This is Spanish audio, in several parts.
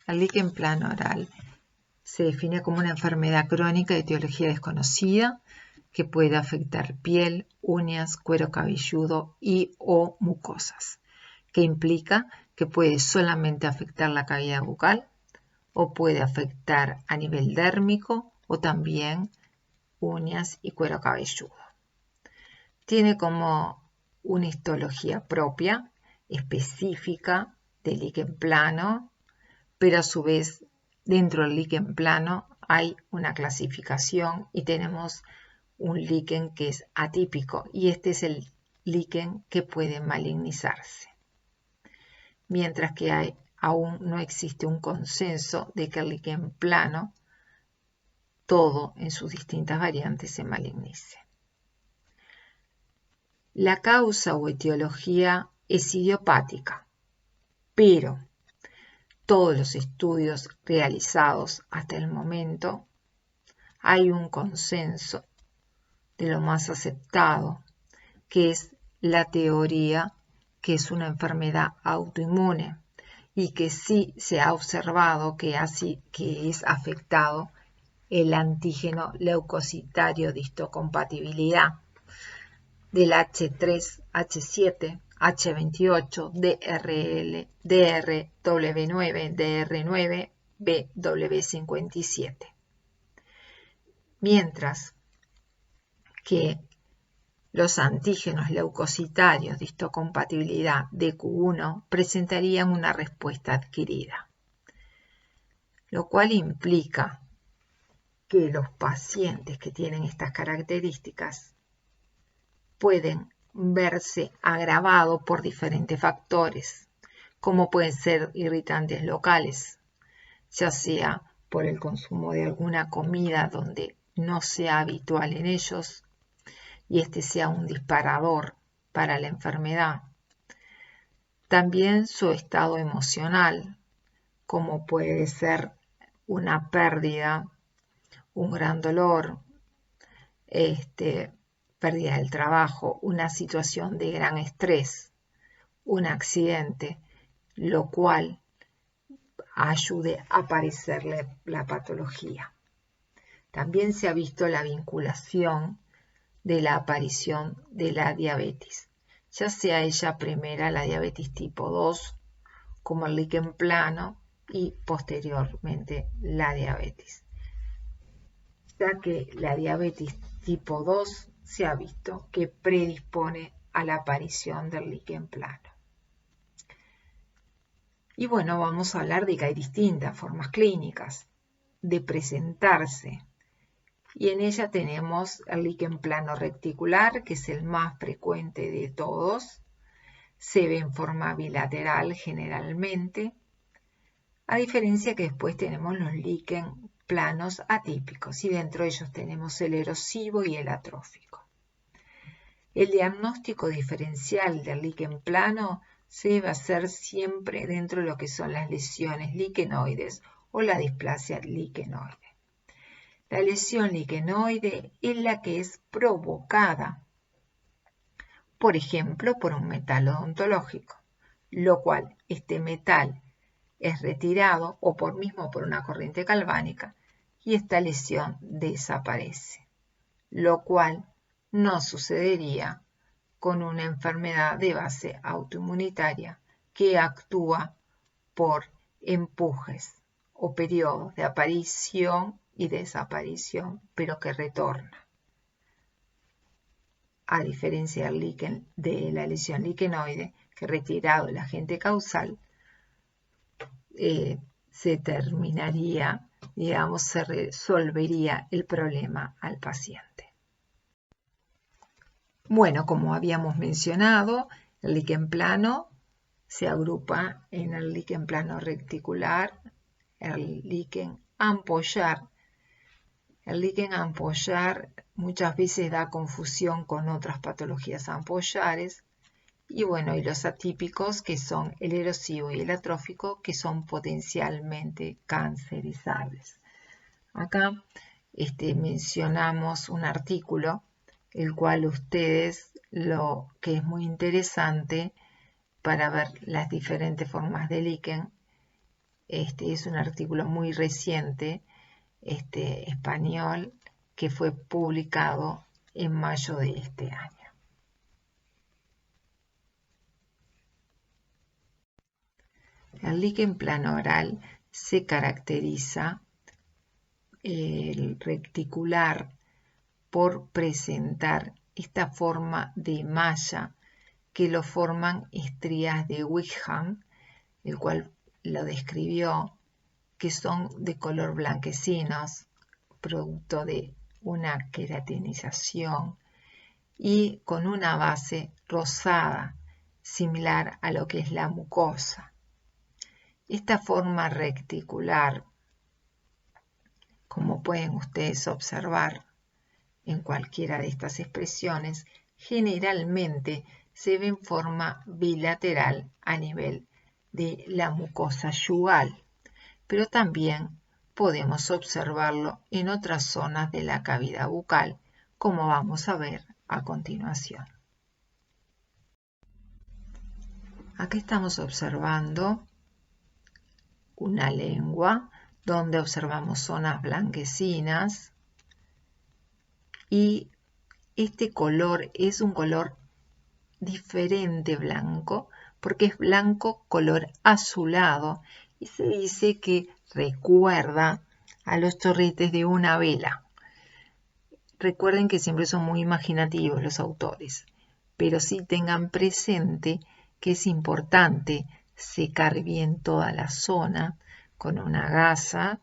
El líquen plano-oral se define como una enfermedad crónica de etiología desconocida que puede afectar piel, uñas, cuero cabelludo y o mucosas, que implica que puede solamente afectar la cavidad bucal o puede afectar a nivel dérmico o también uñas y cuero cabelludo. Tiene como una histología propia, específica del líquen plano, pero a su vez dentro del líquen plano hay una clasificación y tenemos un líquen que es atípico y este es el líquen que puede malignizarse. Mientras que aún no existe un consenso de que el líquen plano, todo en sus distintas variantes, se malignice. La causa o etiología es idiopática, pero todos los estudios realizados hasta el momento hay un consenso de lo más aceptado, que es la teoría que es una enfermedad autoinmune y que sí se ha observado que es afectado el antígeno leucocitario de histocompatibilidad del H3, H7, H28, DRL, DRW9, DR9, BW57. Mientras que los antígenos leucocitarios de histocompatibilidad DQ1 presentarían una respuesta adquirida, lo cual implica que los pacientes que tienen estas características pueden verse agravados por diferentes factores, como pueden ser irritantes locales, ya sea por el consumo de alguna comida donde no sea habitual en ellos y este sea un disparador para la enfermedad. También su estado emocional, como puede ser una pérdida, un gran dolor, pérdida del trabajo, una situación de gran estrés, un accidente, lo cual ayude a aparecer la patología. También se ha visto la vinculación de la aparición de la diabetes, ya sea ella primera la diabetes tipo 2, como el líquen plano, y posteriormente la diabetes, ya que la diabetes tipo 2 se ha visto que predispone a la aparición del líquen plano. Y bueno, vamos a hablar de que hay distintas formas clínicas de presentarse. Y en ella tenemos el líquen plano reticular, que es el más frecuente de todos. Se ve en forma bilateral generalmente, a diferencia que después tenemos los líquen planos atípicos y dentro de ellos tenemos el erosivo y el atrófico. El diagnóstico diferencial del líquen plano se debe hacer siempre dentro de lo que son las lesiones liquenoides o la displasia liquenoide. La lesión liquenoide es la que es provocada, por ejemplo, por un metal odontológico, lo cual este metal es retirado o por una corriente galvánica y esta lesión desaparece, lo cual no sucedería con una enfermedad de base autoinmunitaria que actúa por empujes o periodos de aparición y desaparición, pero que retorna. A diferencia de la lesión liquenoide, que retirado el agente causal, se terminaría, se resolvería el problema al paciente. Bueno, como habíamos mencionado, el líquen plano se agrupa en el líquen plano reticular, el líquen ampollar. El líquen ampollar muchas veces da confusión con otras patologías ampollares y bueno, y los atípicos que son el erosivo y el atrófico que son potencialmente cancerizables. Acá mencionamos un artículo el cual ustedes lo que es muy interesante para ver las diferentes formas de líquen es un artículo muy reciente, español, que fue publicado en mayo de este año. El líquen plano oral se caracteriza el reticular por presentar esta forma de malla que lo forman estrías de Wickham, el cual lo describió, que son de color blanquecinos, producto de una queratinización, y con una base rosada, similar a lo que es la mucosa. Esta forma reticular, como pueden ustedes observar en cualquiera de estas expresiones, generalmente se ve en forma bilateral a nivel de la mucosa yugal, pero también podemos observarlo en otras zonas de la cavidad bucal, como vamos a ver a continuación. Aquí estamos observando una lengua donde observamos zonas blanquecinas y este color es un color diferente blanco porque es blanco color azulado y se dice que recuerda a los chorretes de una vela. Recuerden que siempre son muy imaginativos los autores, pero sí tengan presente que es importante secar bien toda la zona con una gasa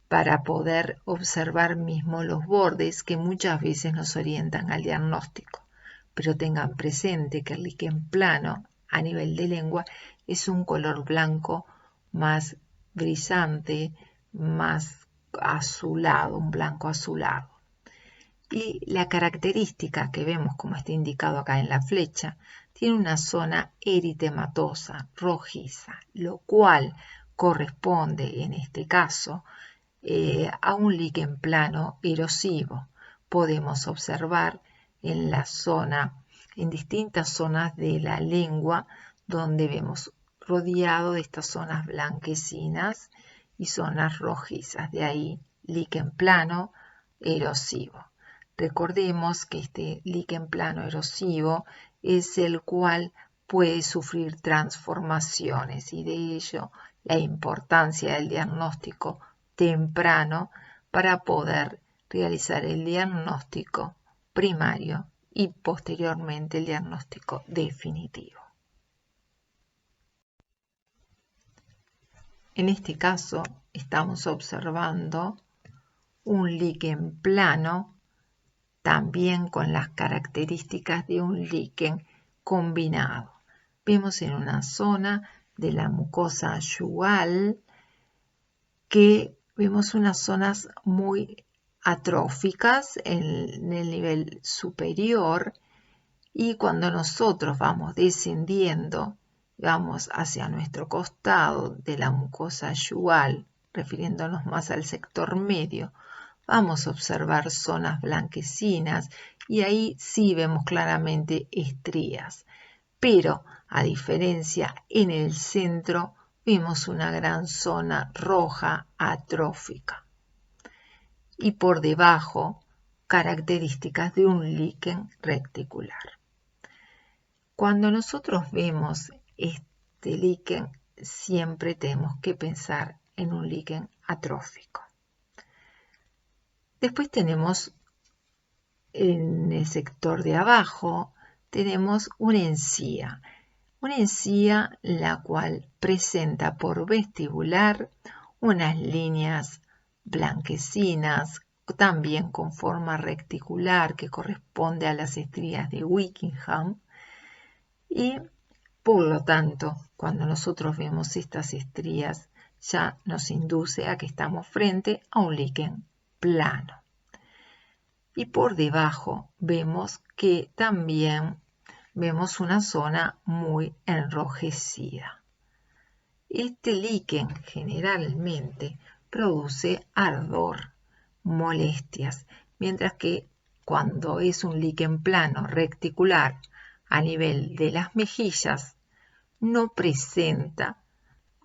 para poder observar mismo los bordes que muchas veces nos orientan al diagnóstico. Pero tengan presente que el líquen plano a nivel de lengua es un color blanco más brillante, más azulado, un blanco azulado. Y la característica que vemos, como está indicado acá en la flecha, tiene una zona eritematosa, rojiza, lo cual corresponde en este caso a un líquen plano erosivo. Podemos observar en la zona, en distintas zonas de la lengua, donde vemos rodeado de estas zonas blanquecinas y zonas rojizas, de ahí líquen plano erosivo. Recordemos que este líquen plano erosivo es el cual puede sufrir transformaciones y de ello la importancia del diagnóstico temprano para poder realizar el diagnóstico primario y posteriormente el diagnóstico definitivo. En este caso estamos observando un líquen plano también con las características de un líquen combinado. Vemos en una zona de la mucosa yugal que vemos unas zonas muy atróficas en el nivel superior y cuando nosotros vamos descendiendo, vamos hacia nuestro costado de la mucosa yugal, refiriéndonos más al sector medio, vamos a observar zonas blanquecinas y ahí sí vemos claramente estrías. Pero, a diferencia, en el centro vemos una gran zona roja atrófica. Y por debajo, características de un líquen reticular. Cuando nosotros vemos este líquen, siempre tenemos que pensar en un líquen atrófico. Después tenemos en el sector de abajo, tenemos una encía. Una encía la cual presenta por vestibular unas líneas blanquecinas, también con forma reticular que corresponde a las estrías de Wickham. Y por lo tanto, cuando nosotros vemos estas estrías, ya nos induce a que estamos frente a un líquen plano. Y por debajo vemos que también vemos una zona muy enrojecida. Este líquen generalmente produce ardor, molestias, mientras que cuando es un líquen plano reticular a nivel de las mejillas, no presenta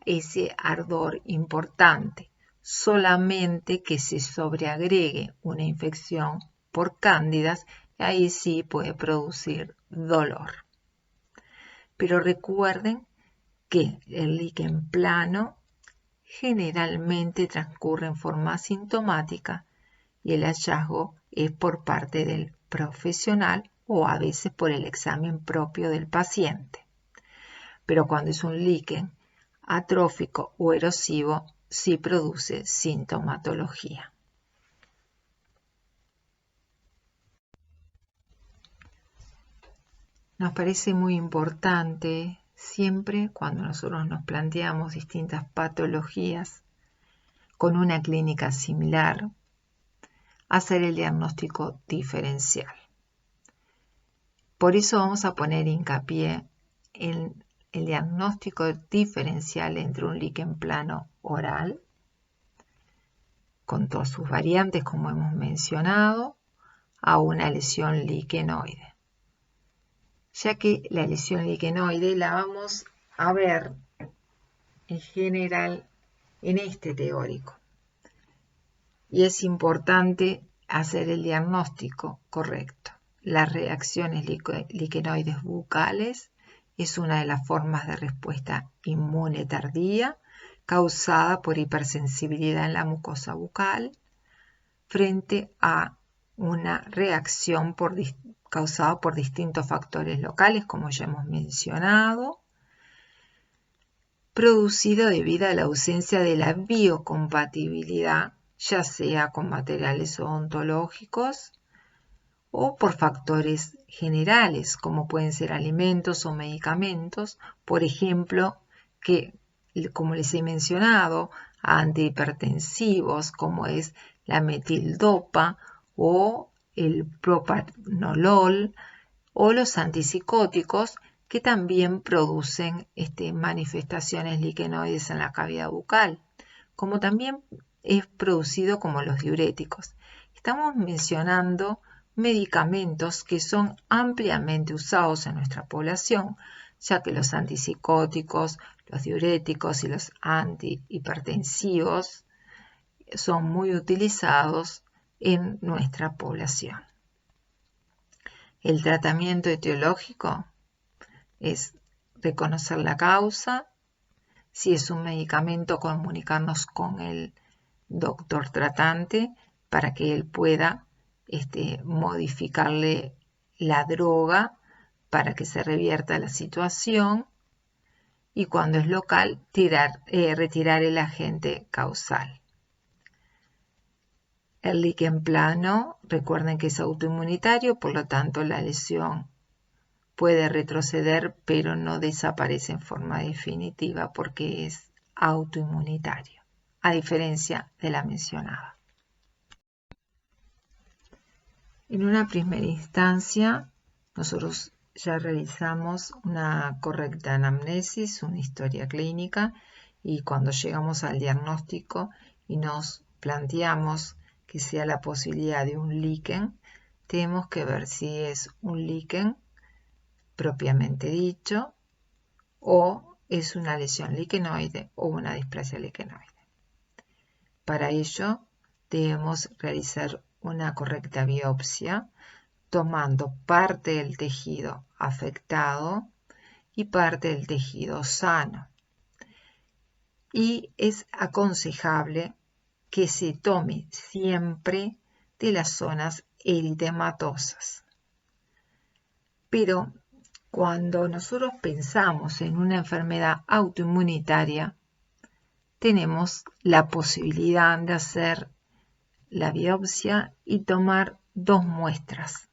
ese ardor importante, solamente que se sobreagregue una infección por cándidas, ahí sí puede producir dolor. Pero recuerden que el líquen plano generalmente transcurre en forma asintomática y el hallazgo es por parte del profesional o a veces por el examen propio del paciente. Pero cuando es un líquen atrófico o erosivo, sí produce sintomatología. Nos parece muy importante siempre cuando nosotros nos planteamos distintas patologías con una clínica similar, hacer el diagnóstico diferencial. Por eso vamos a poner hincapié en el diagnóstico diferencial entre un líquen plano oral, con todas sus variantes como hemos mencionado, a una lesión liquenoide. Ya que la lesión liquenoide la vamos a ver en general en este teórico. Y es importante hacer el diagnóstico correcto. Las reacciones liquenoides bucales es una de las formas de respuesta inmune tardía causada por hipersensibilidad en la mucosa bucal frente a una reacción causada por distintos factores locales, como ya hemos mencionado, producido debido a la ausencia de la biocompatibilidad, ya sea con materiales odontológicos o por factores generales, como pueden ser alimentos o medicamentos, por ejemplo, que, como les he mencionado, antihipertensivos, como es la metildopa o el propranolol, o los antipsicóticos, que también producen manifestaciones liquenoides en la cavidad bucal, como también es producido como los diuréticos. Estamos mencionando medicamentos que son ampliamente usados en nuestra población, ya que los antipsicóticos, los diuréticos y los antihipertensivos son muy utilizados en nuestra población. El tratamiento etiológico es reconocer la causa. Si es un medicamento, comunicarnos con el doctor tratante para que él pueda modificarle la droga para que se revierta la situación. Y cuando es local, retirar el agente causal. El líquen plano, recuerden que es autoinmunitario, por lo tanto la lesión puede retroceder, pero no desaparece en forma definitiva porque es autoinmunitario, a diferencia de la mencionada. En una primera instancia, nosotros ya realizamos una correcta anamnesis, una historia clínica, y cuando llegamos al diagnóstico y nos planteamos que sea la posibilidad de un líquen, tenemos que ver si es un líquen propiamente dicho o es una lesión liquenoide o una displasia liquenoide. Para ello debemos realizar una correcta biopsia tomando parte del tejido afectado y parte del tejido sano. Y es aconsejable que se tome siempre de las zonas eritematosas. Pero cuando nosotros pensamos en una enfermedad autoinmunitaria, tenemos la posibilidad de hacer la biopsia y tomar 2 muestras.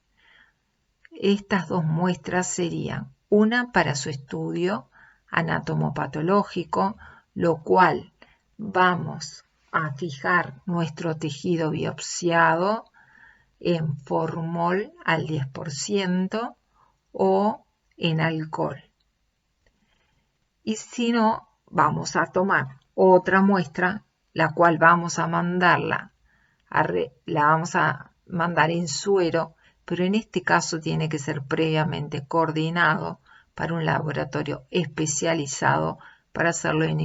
Estas 2 muestras serían una para su estudio anatomopatológico, lo cual vamos a fijar nuestro tejido biopsiado en formol al 10% o en alcohol. Y si no, vamos a tomar otra muestra, la cual vamos a mandarla, la vamos a mandar en suero, pero en este caso tiene que ser previamente coordinado para un laboratorio especializado para hacerlo en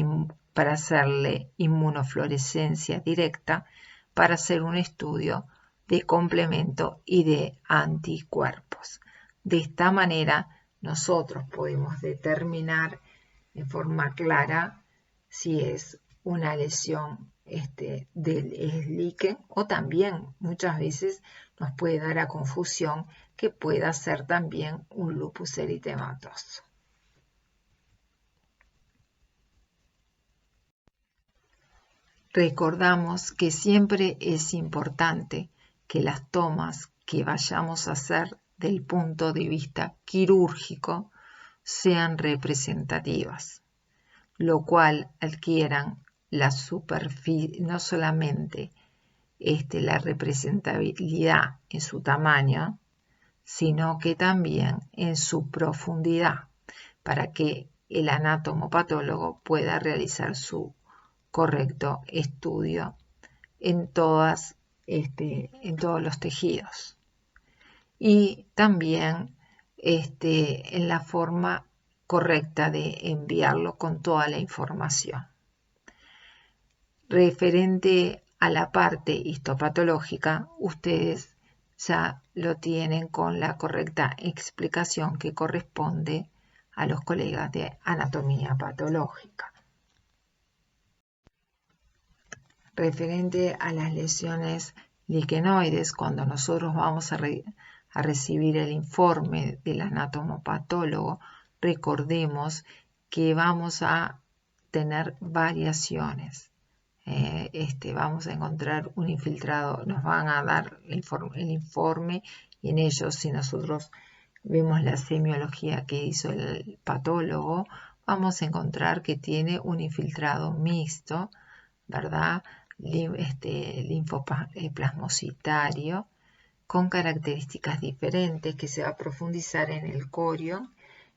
para hacerle inmunofluorescencia directa para hacer un estudio de complemento y de anticuerpos. De esta manera nosotros podemos determinar de forma clara si es una lesión del líquen, o también muchas veces nos puede dar a confusión que pueda ser también un lupus eritematoso. Recordamos que siempre es importante que las tomas que vayamos a hacer del punto de vista quirúrgico sean representativas, lo cual adquieran la superficie, no solamente la representabilidad en su tamaño, sino que también en su profundidad, para que el anatomopatólogo pueda realizar su correcto estudio en todos los tejidos. Y también en la forma correcta de enviarlo con toda la información. Referente a la parte histopatológica, ustedes ya lo tienen con la correcta explicación que corresponde a los colegas de anatomía patológica. Referente a las lesiones liquenoides, cuando nosotros vamos a recibir el informe del anatomopatólogo, recordemos que vamos a tener variaciones. Vamos a encontrar un infiltrado, nos van a dar el informe, y en ellos, si nosotros vemos la semiología que hizo el patólogo, vamos a encontrar que tiene un infiltrado mixto, ¿verdad? Linfoplasmocitario, con características diferentes que se va a profundizar en el corio,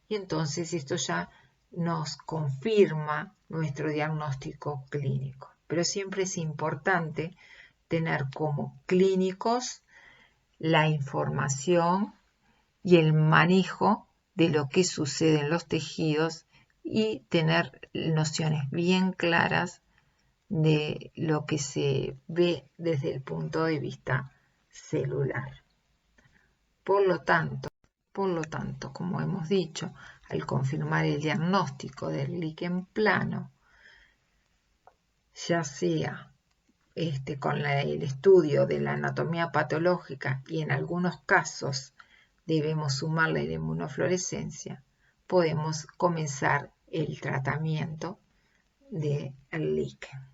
y entonces esto ya nos confirma nuestro diagnóstico clínico. Pero siempre es importante tener como clínicos la información y el manejo de lo que sucede en los tejidos y tener nociones bien claras de lo que se ve desde el punto de vista celular. Por lo tanto, como hemos dicho, al confirmar el diagnóstico del líquen plano, ya sea con el estudio de la anatomía patológica, y en algunos casos debemos sumarle la inmunofluorescencia, podemos comenzar el tratamiento del líquen.